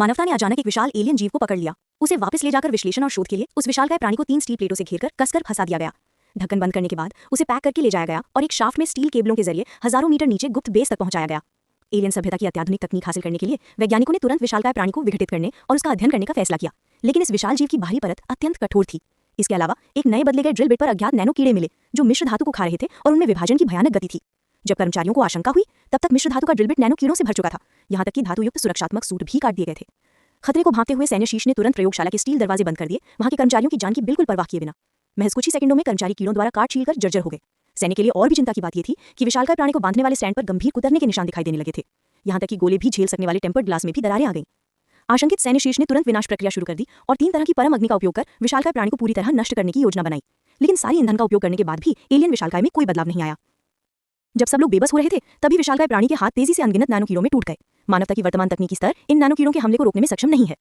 मानवता ने अचानक एक विशाल एलियन जीव को पकड़ लिया। उसे वापस ले जाकर विश्लेषण और शोध के लिए उस विशालकाय प्राणी को 3 स्टील प्लेटों से घेरकर कसकर फंसा दिया गया। ढक्कन बंद करने के बाद उसे पैक करके ले जाया गया और एक शाफ्ट में स्टील केबलों के जरिए हजारों मीटर नीचे गुप्त बेस तक पहुंचाया गया। एलियन सभ्यता की अत्याधुनिक तकनीक हासिल करने के लिए वैज्ञानिकों ने तुरंत विशालकाय प्राणी को विघटित करने और उसका अध्ययन करने का फैसला किया। लेकिन इस विशाल जीव की बाहरी परत अत्यंत कठोर थी। इसके अलावा एक नए बदले गए ड्रिल बिट पर अज्ञात नैनो कीड़े मिले जो मिश्र धातु को खा रहे थे और उनमें विभाजन की भयानक गति थी। जब कर्मचारियों को आशंका हुई तब तक मिश्र धातु का ड्रिल बिट नैनो कीड़ों से भर चुका था। यहाँ तक कि धातुयुक्त सुरक्षात्मक सूट भी काट दिए गए थे। खतरे को भांपते हुए सैन्य शीर्ष ने तुरंत प्रयोगशाला के स्टील दरवाजे बंद कर दिए, वहां के कर्मचारियों की जान की बिल्कुल परवाह किए बिना। महज कुछ ही सेकंडों में कर्मचारी कीड़ों द्वारा काट छील कर जर्जर हो गए। सैन्य के लिए और भी चिंता की बात यह थी कि विशालकाय प्राणी को बांधने वाले स्टैंड पर गंभीर कुतरने के निशान दिखाई देने लगे थे। यहाँ तक कि गोले भी झेल सकने वाले टेम्पर्ड ग्लास में भी दरारें आ गईं। आशंकित सैन्य शीर्ष ने तुरंत विनाश प्रक्रिया शुरू कर दी और 3 तरह की परम अग्नि का उपयोग कर विशालकाय प्राणी को पूरी तरह नष्ट करने की योजना बनाई। लेकिन सारी ईंधन का उपयोग करने के बाद भी एलियन विशालकाय में कोई बदलाव नहीं आया। जब सब लोग बेबस हो रहे थे तभी विशालकाय प्राणी के हाथ तेजी से अनगिनत नैनो कीड़ों में टूट गए। मानवता की वर्तमान तकनीकी स्तर इन नैनो कीड़ों के हमले को रोकने में सक्षम नहीं है।